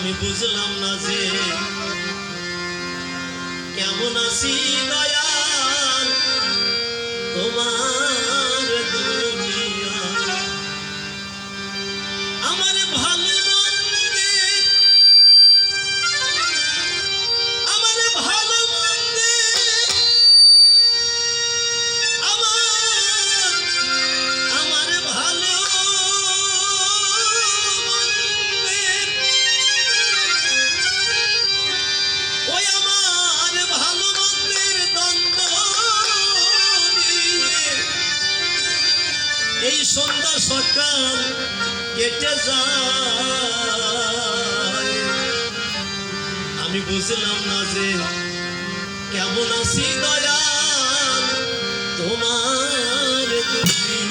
আমি বুঝলাম না যে কেমন আছি দয়াল তোমার দুনিয়া। আমার ভালো মন্দে আমার ভালো মন্দে আমার ভালো ওই আমার ভালো মন্দের দ্বন্দ্ব নিয়ে এই সন্ধ্যা সকাল কেটে যায়। আমি বুঝলাম না যে কেমন আছি দয়াল তোমার দুনিয়া।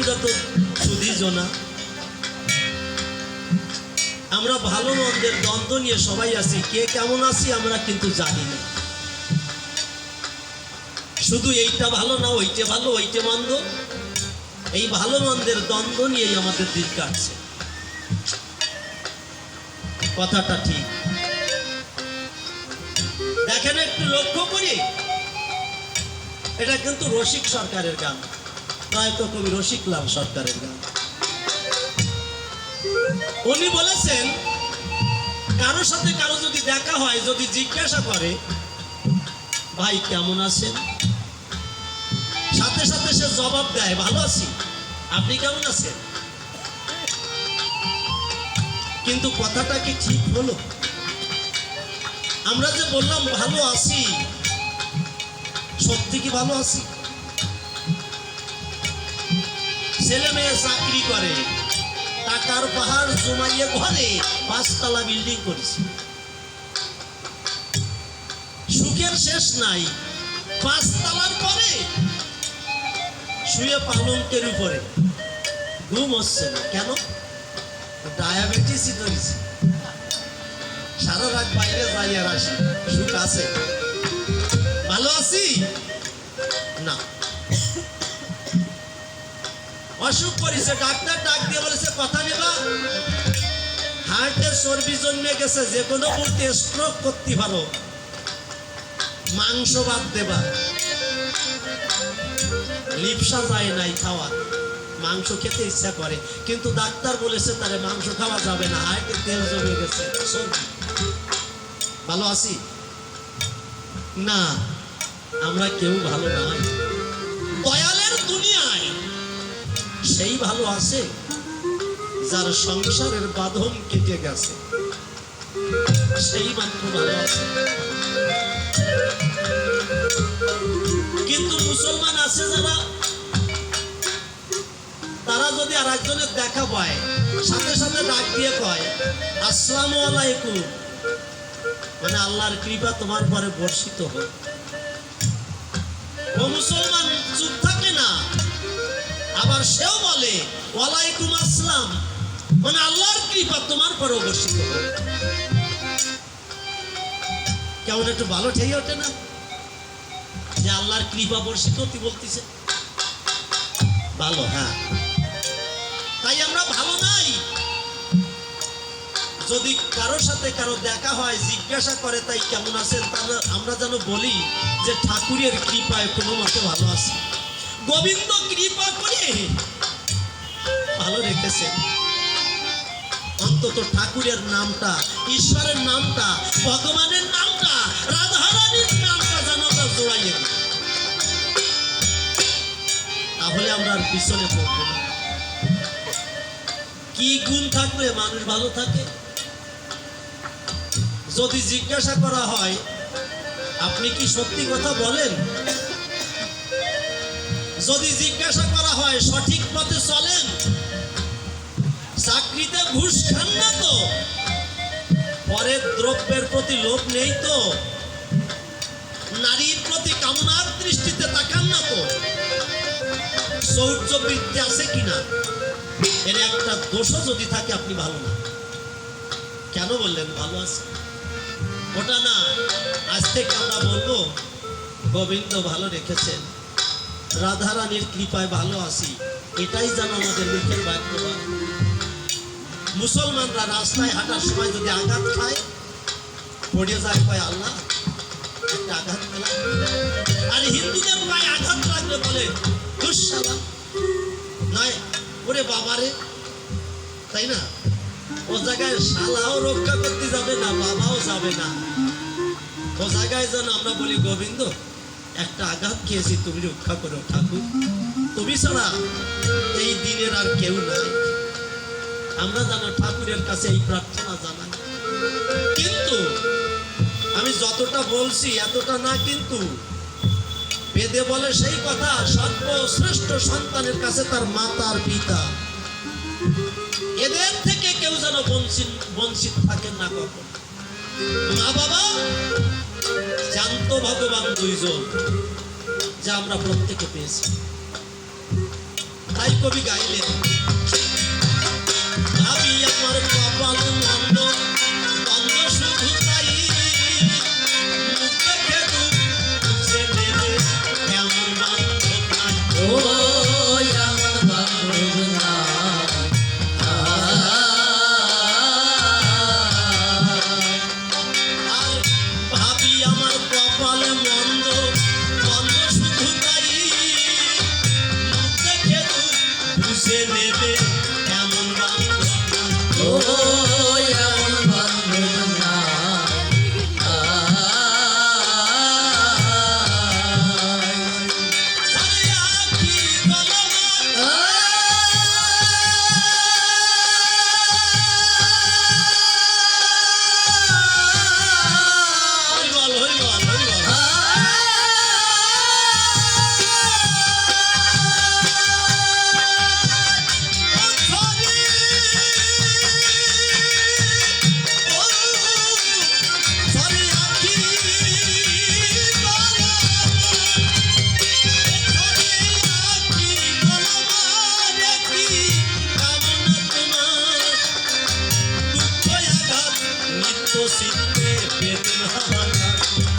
যত সুধীজনা আমরা ভালো মন্দের দ্বন্দ্ব নিয়ে সবাই আছি, কে কেমন আছি আমরা কিন্তু জানি না। শুধু এইটা ভালো না ওইটা ভালো ওইটা মন্দ, এই ভালো মন্দের দ্বন্দ্ব নিয়েই আমাদের দিন কাটছে। কথাটা ঠিক। দেখেন একটু লক্ষ্য করি, এটা কিন্তু রসিক সরকারের গান, হয়তো কবি রসিকলাল সরকারের গান। উনি বলেছেন কারোর সাথে কারো যদি দেখা হয়, যদি জিজ্ঞাসা করে ভাই কেমন আছেন, সাথে সাথে সে জবাব দেয় ভালো আছি, আপনি কেমন আছেন। কিন্তু কথাটা কি ঠিক হলো? আমরা যে বললাম ভালো আছি, সত্যি কি ভালো আছি? ছেলে মেয়ে চাকরি করে, টাকার পাহাড় জমাইয়ে ঘরে 5 তলা বিল্ডিং করেছে, সুখের শেষ নাই। 5 তলার পরে শুয়ে পালঙ্কের উপরে, ঘুম হচ্ছে না। কেন? ডায়াবেটিসই ধরেছে। সারা রাত বাইরে যাই আর আসি, সুখ আছে? ভালো আছি না, অসুখ করেছে। ডাক্তার ডাক দিয়ে বলেছে কথা নেবা, হার্টের চর্বি জন্মে গেছে, যে কোনো মুহূর্তে স্ট্রোক করতে পারো, মাংস বাদ দেবা। লিপসা যায় নাই খাওয়া, মাংস খেতে ইচ্ছা করে, কিন্তু ডাক্তার বলেছে তারে মাংস খাওয়া যাবে না, হার্টের তেল জমে গেছে, চর্বি। ভালো আছি না, আমরা কেউ ভালো নাই। দয়ালের দুনিয়ায় সেই ভালো আছে যার সংসারের বাঁধন কেটে গেছে, সেই মাত্র ভালো আছে। কিন্তু মুসলমান আছে যারা, তারা যদি আর একজনের দেখা পায়, সাথে সাথে ডাক দিয়ে কয় আসসালামু আলাইকুম, মানে আল্লাহর কৃপা তোমার পরে বর্ষিত হোক। ও মুসলমান চুপ থাকে না, আবার সেও বলে ওয়ালাইকুম আসসালাম, মানে আল্লাহর কৃপা তোমার পরে বর্ষিত হোক। কেমন একটু ভালো ঠেয়ে ওঠে না যে আল্লাহর কৃপা বর্ষিত তুই বলতিছে ভালো? হ্যাঁ, তাই আমরা ভালো নাই। যদি কারোর সাথে কারো দেখা হয়, জিজ্ঞাসা করে তাই কেমন আছেন, তাহলে আমরা যেন বলি যে ঠাকুরের কৃপায় কোনো মতে ভালো আছি, গোবিন্দ কৃপা করে ভালো রেখেছেন। অন্তত ঠাকুরের নামটা, ঈশ্বরের নামটা, ভগবানের নামটা, রাধারানীর নামটা যেন আমরা জোড়াইয়ে দিই, তাহলে আমরা আর পিছনে পড়ব না। কি গুণ থাকলে মানুষ ভালো থাকে? যদি জিজ্ঞাসা করা হয় আপনি কি সত্যি কথা বলেন, যদি জিজ্ঞাসা করা হয় সঠিক পথে চলেন, চাকরিতে ঘুষ খান না তো, পরের দ্রব্যের প্রতি লোভ নেই তো, নারীর প্রতি কামনার দৃষ্টিতে তাকান না তো, শৌর্য বৃত্তি আছে কিনা, এর একটা দোষও যদি থাকে আপনি ভালো না। কেন বললেন ভালো আছে? ওটা না, আজ থেকে আমরা বলবো গোবিন্দ ভালো রেখেছেন, রাধারানীর কৃপায় ভালো আছি, এটাই যেন আমাদের মুখের বাক্য হয়। মুসলমানরা রাস্তায় হাঁটার সময় যদি আঘাত খায়, পড়ে যায় কয় আল্লাহ একটা আঘাত খেলাম, আর হিন্দুদের পায়ে আঘাত লাগলে বলে দুঃসালা নয় ওরে বাবারে, তাই না? ও জায়গায় শালাও রক্ষা করতে যাবে না, বাবাও যাবে না, ও জায়গায় যেন আমরা বলি গোবিন্দ একটা আঘাত খেয়েছি, তুমি রক্ষা করো ঠাকুর, তুমি ছাড়া এই দিনের আর কেউ নাই। আমরা যেন ঠাকুরের কাছে এই প্রার্থনা জানাই। কিন্তু আমি যতটা বলছি এতটা না, কিন্তু বেদে বলে সেই কথা, সর্বশ্রেষ্ঠ সন্তানের কাছে তার মাতা আর পিতা, এদের থেকে কেউ যেন বঞ্চিত থাকেন না কখন। মা বাবা জানত ভগবান দুইজন, যা আমরা প্রত্যেকে পেয়েছি। তাই কবি গাইলেন, ভাবি আমার কপাল মন্দ মন্দ শুধু তাই, মুখ দেখে বুঝে নেবে এমন বান্ধব নাই। ও এমন বান্ধব নাই। আর ভাবি আমার কপাল মন্দ মন্দ শুধু তাই, মুখ দেখে বুঝে নেবে এমন বান্ধব নাই। ও এমন বান্ধব নাই। আরে আখি গলমা হরিবল হরিবল হরিবল।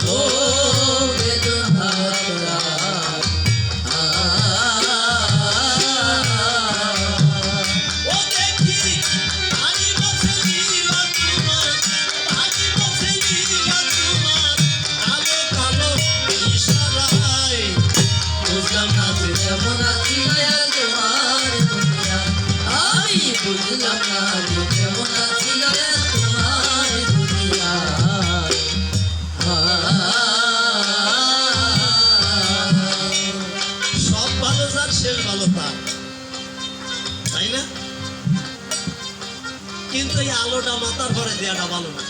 ও বেদনা বুঝলাম না যে কেমন আছিলে তোমার দুনিয়া, আমি বুঝলাম না যে কেমন আছিলে তোমার দুনিয়া। সব ভালো যার শেষ ভালো তার, তাই না? কিন্তু এই আলোটা মাথার ঘরে দেওয়াটা ভালো না,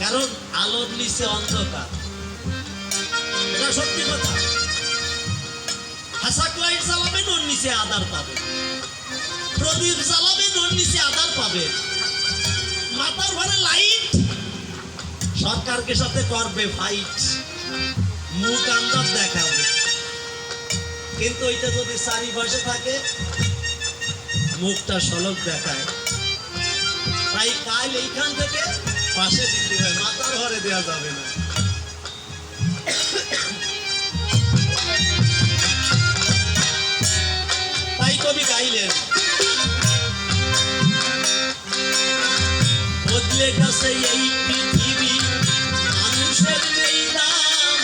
কারণ আলোর নিচে অন্ধকার, এটা সত্যি কথা। হাসাক লাইট জ্বালাবেন ওর নিচে আধার পাবেন, প্রদীপ জ্বালাবেন ওর নিচে আধার পাবেন। মাথার ঘরে লাইট, সরকারকে সাথে করবে ফাইট, মুখ আন্দাজ দেখাবে, কিন্তু ওইটা যদি চারিপাশে থাকে মুখটা সলক দেখায়। তাই কাল এইখান থেকে পাশে দিতে হয়, মাথার ঘরে দেওয়া যাবে না। তাই কবি গাইলেন, বদলে গেছে এই পৃথিবী, মানুষের নেই দাম,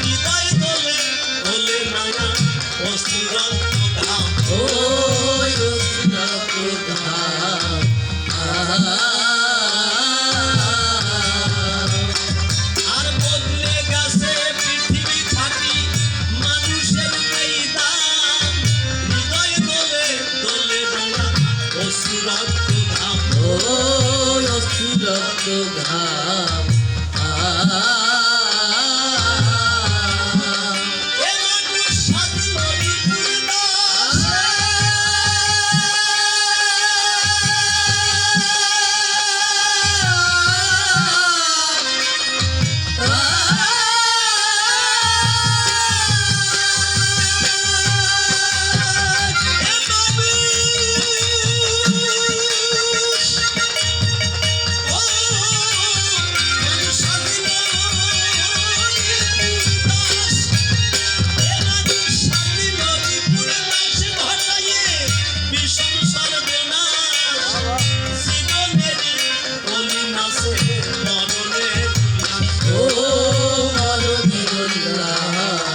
হৃদয় দোলে দোলে নানা অস্থির ধাম। ও আর বদলে গেছে পৃথিবী থাকি, মানুষের নেই দাম, হৃদয় দোলে দোলে নানা অস্থির ধাম। ও কত ঘাম এ মানুষ সাজলো বিপুরদাস ও মরণের উল্লাস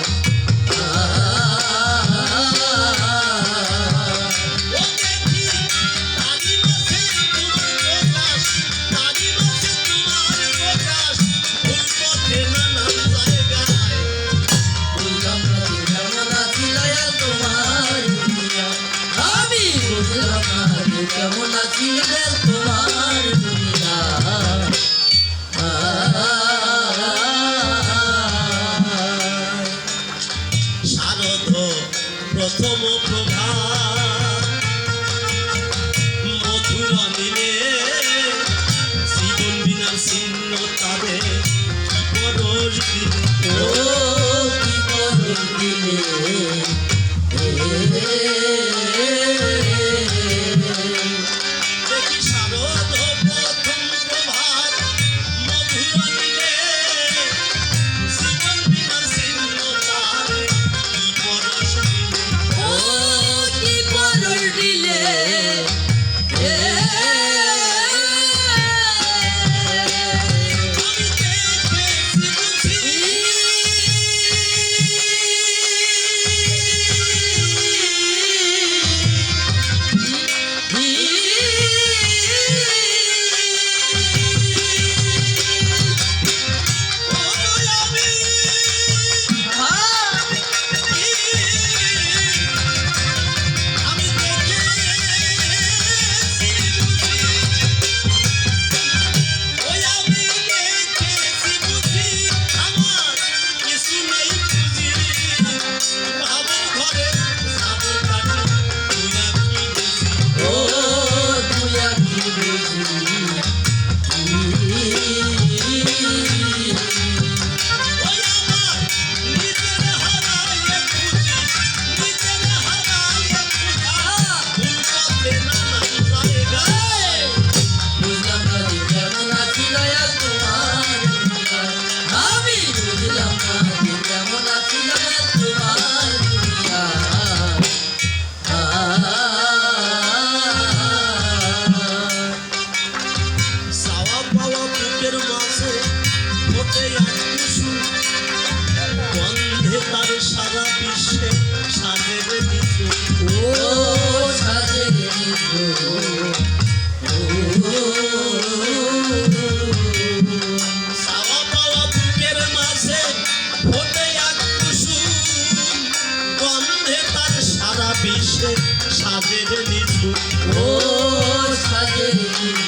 বুঝলাম না যে কেমন আছি দয়াল তোমার দুনিয়া আমি বুঝলাম না যে কেমন আছি দয়াল তোমার দুনিয়া শারদ প্রথম প্রভা মধুর নীলে জীবন বিনা ছিন্ন তারে পরশ দিলে ও কি করুণ দিলে দেখি শারদ প্রথম প্রভাত মধুর নীলে জীবন বিনা ছিন্ন তারে পরশ দিলে ও কি করুণ দিলে আমি দেখেছি বুঝি ও তুই কি বুঝি বুঝলাম না যে কেমন আছি দয়াল তোমার দুনিয়া আমি বুঝলাম না যে কেমন আছি দয়াল তোমার দুনিয়া চাওয়া পাওয়া বুকের মাঝে ফোটে এক কুসুম গন্ধে তার সারা বিশ্বে সাজের নিচু ও সাজে নিছো চাওয়া পাওয়া বুকের মাঝে ফোটে এক কুসুম গন্ধে তার সারা বিশ্বে সাজের নিচু ও সাজে নিছো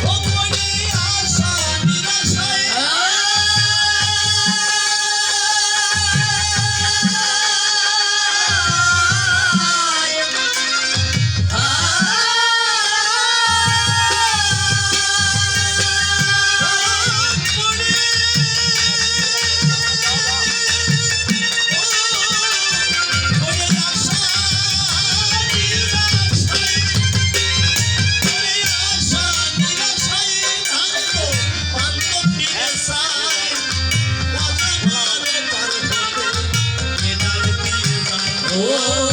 ও মনে আশা নিরাশায় ও